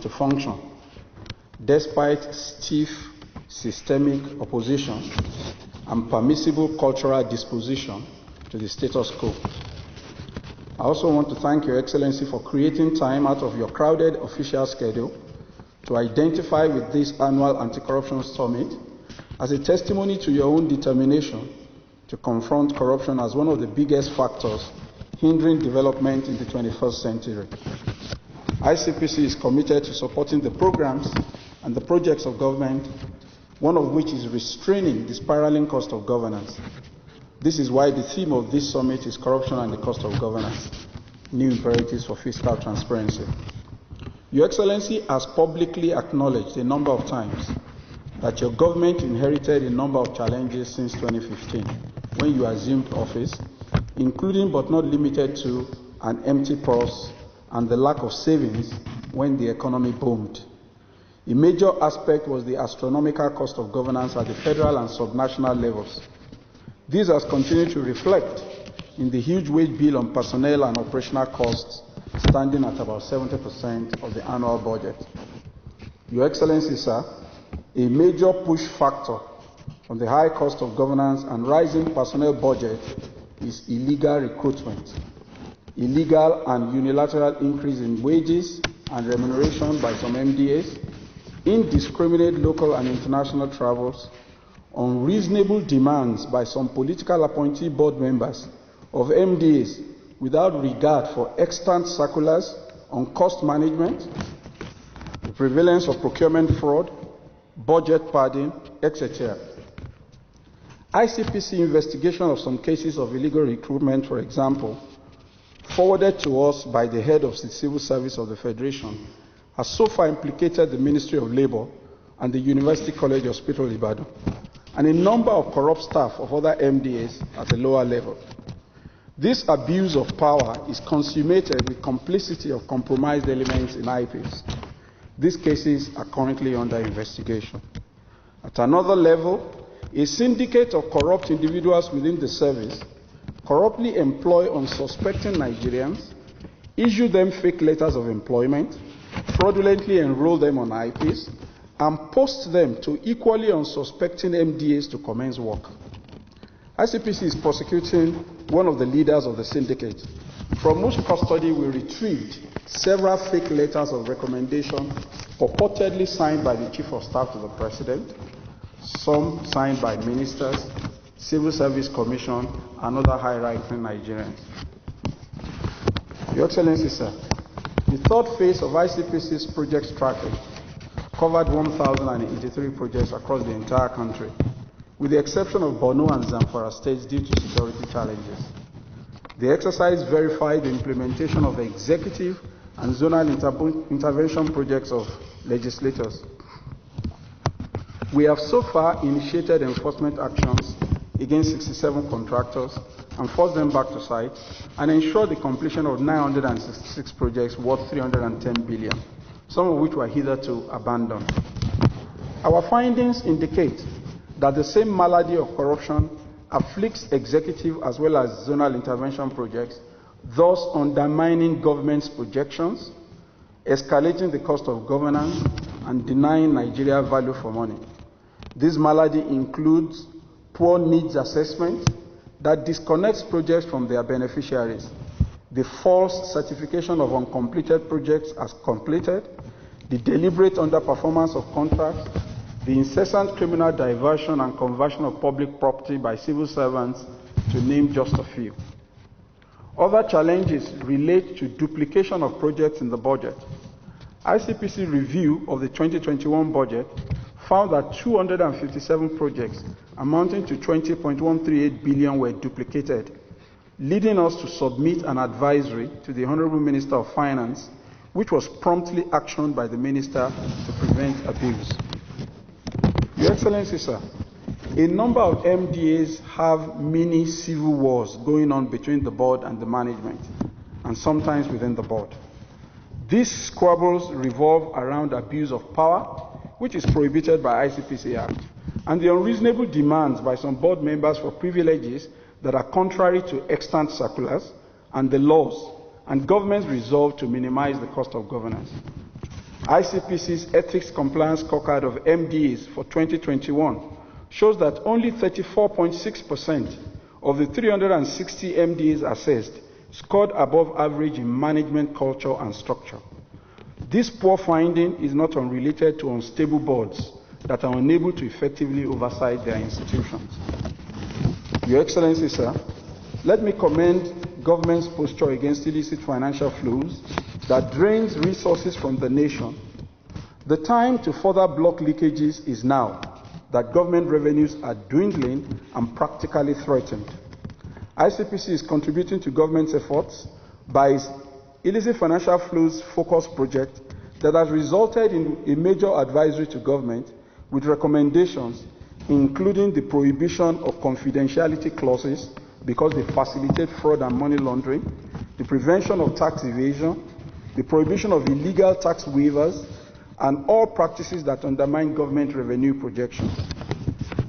to function, despite stiff systemic opposition and permissible cultural disposition to the status quo. I also want to thank Your Excellency for creating time out of your crowded official schedule to identify with this annual anti-corruption summit as a testimony to your own determination to confront corruption as one of the biggest factors hindering development in the 21st century. ICPC is committed to supporting the programs and the projects of government, one of which is restraining the spiraling cost of governance. This is why the theme of this summit is corruption and the cost of governance, new imperatives for fiscal transparency. Your Excellency has publicly acknowledged a number of times that your government inherited a number of challenges since 2015, when you assumed office, including but not limited to an empty purse and the lack of savings when the economy boomed. A major aspect was the astronomical cost of governance at the federal and subnational levels. This has continued to reflect in the huge wage bill on personnel and operational costs, standing at about 70% of the annual budget. Your Excellency, sir, a major push factor on the high cost of governance and rising personnel budget is illegal recruitment, illegal and unilateral increase in wages and remuneration by some MDAs, indiscriminate local and international travels, unreasonable demands by some political appointee board members of MDAs without regard for extant circulars on cost management, the prevalence of procurement fraud, budget padding, etc. ICPC investigation of some cases of illegal recruitment, for example, forwarded to us by the head of the Civil Service of the Federation, has so far implicated the Ministry of Labour and the University College Hospital Ibadan, and a number of corrupt staff of other MDAs at a lower level. This abuse of power is consummated with complicity of compromised elements in IPs. These cases are currently under investigation. At another level, a syndicate of corrupt individuals within the service corruptly employ unsuspecting Nigerians, issue them fake letters of employment, fraudulently enroll them on IPs, and post them to equally unsuspecting MDAs to commence work. ICPC is prosecuting one of the leaders of the syndicate, from whose custody we retrieved several fake letters of recommendation purportedly signed by the Chief of Staff to the President, some signed by ministers, Civil Service Commission, and other high-ranking Nigerians. Your Excellency, sir, the third phase of ICPC's project tracking covered 1,083 projects across the entire country, with the exception of Borno and Zamfara states due to security challenges. The exercise verified the implementation of the executive and zonal intervention projects of legislators. We have so far initiated enforcement actions against 67 contractors and forced them back to site, and ensured the completion of 966 projects worth 310 billion, some of which were hitherto abandoned. Our findings indicate that the same malady of corruption afflicts executive as well as zonal intervention projects, thus undermining government's projections, escalating the cost of governance, and denying Nigeria value for money. This malady includes poor needs assessment that disconnects projects from their beneficiaries, the false certification of uncompleted projects as completed, the deliberate underperformance of contracts, the incessant criminal diversion and conversion of public property by civil servants, to name just a few. Other challenges relate to duplication of projects in the budget. ICPC review of the 2021 budget found that 257 projects amounting to 20.138 billion were duplicated, leading us to submit an advisory to the Honorable Minister of Finance, which was promptly actioned by the Minister to prevent abuse. Your Excellency, sir, a number of MDAs have mini civil wars going on between the board and the management, and sometimes within the board. These squabbles revolve around abuse of power, which is prohibited by ICPC Act, and the unreasonable demands by some board members for privileges that are contrary to extant circulars and the laws, and government's resolve to minimize the cost of governance. ICPC's Ethics Compliance Scorecard of MDAs for 2021 shows that only 34.6% of the 360 MDAs assessed scored above average in management culture and structure. This poor finding is not unrelated to unstable boards that are unable to effectively oversight their institutions. Your Excellency, sir, let me commend government's posture against illicit financial flows that drains resources from the nation. The time to further block leakages is now, that government revenues are dwindling and practically threatened. ICPC is contributing to government's efforts by its illicit financial flows focus project that has resulted in a major advisory to government with recommendations including the prohibition of confidentiality clauses because they facilitate fraud and money laundering, the prevention of tax evasion, the prohibition of illegal tax waivers, and all practices that undermine government revenue projections.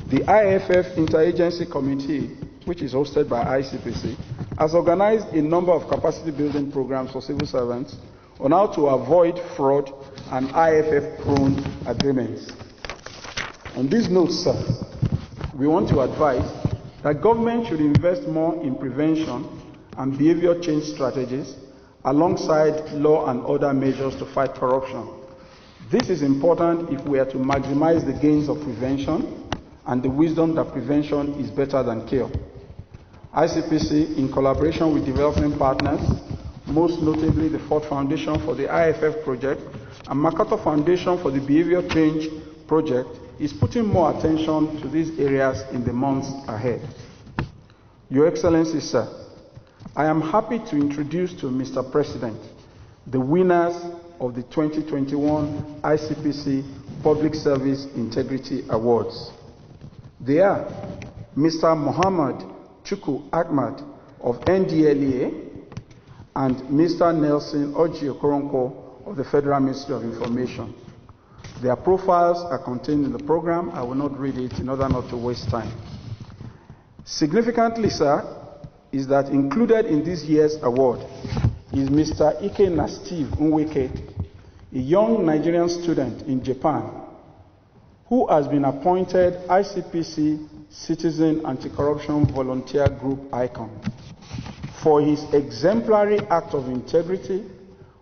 The IFF Interagency Committee, which is hosted by ICPC, has organized a number of capacity-building programs for civil servants on how to avoid fraud and IFF-prone agreements. On these notes, sir, we want to advise that government should invest more in prevention and behavior change strategies alongside law and order measures to fight corruption. This is important if we are to maximize the gains of prevention and the wisdom that prevention is better than cure. ICPC, in collaboration with development partners, most notably the Ford Foundation for the IFF project and MacArthur Foundation for the Behavior Change project, is putting more attention to these areas in the months ahead. Your Excellency, sir, I am happy to introduce to Mr. President the winners of the 2021 ICPC Public Service Integrity Awards. They are Mr. Mohammed Chukwu Ahmad of NDLEA and Mr. Nelson Oji Okoronko of the Federal Ministry of Information. Their profiles are contained in the program. I will not read it in order not to waste time. Significantly, sir, is that included in this year's award is Mr. Ike Nastiv Nweke, a young Nigerian student in Japan, who has been appointed ICPC Citizen Anti-Corruption Volunteer Group Icon for his exemplary act of integrity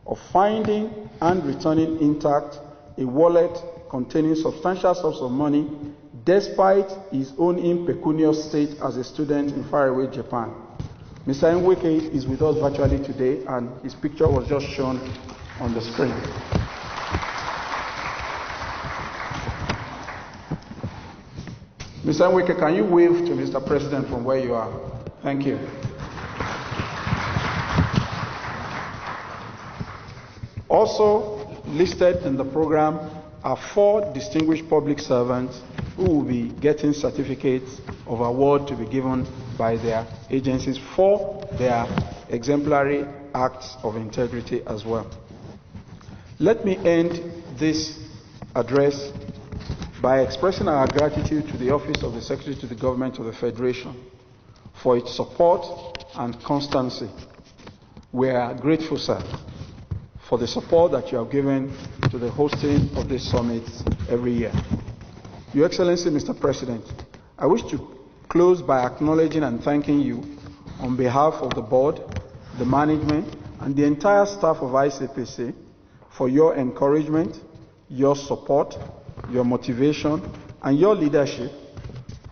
of finding and returning intact a wallet containing substantial sums of money despite his own impecunious state as a student in faraway Japan. Mr. Nweke is with us virtually today, and his picture was just shown on the screen. Mr. Nweke, can you wave to Mr. President from where you are? Thank you. Also listed in the program are 4 distinguished public servants who will be getting certificates of award to be given by their agencies for their exemplary acts of integrity as well. Let me end this address by expressing our gratitude to the Office of the Secretary to the Government of the Federation for its support and constancy. We are grateful, sir, for the support that you have given to the hosting of this summit every year. Your Excellency, Mr. President, I wish to close by acknowledging and thanking you on behalf of the board, the management, and the entire staff of ICPC for your encouragement, your support, your motivation, and your leadership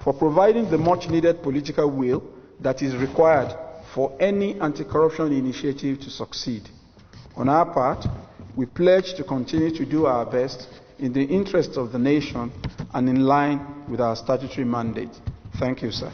for providing the much-needed political will that is required for any anti-corruption initiative to succeed. On our part, we pledge to continue to do our best in the interest of the nation and in line with our statutory mandate. Thank you, sir.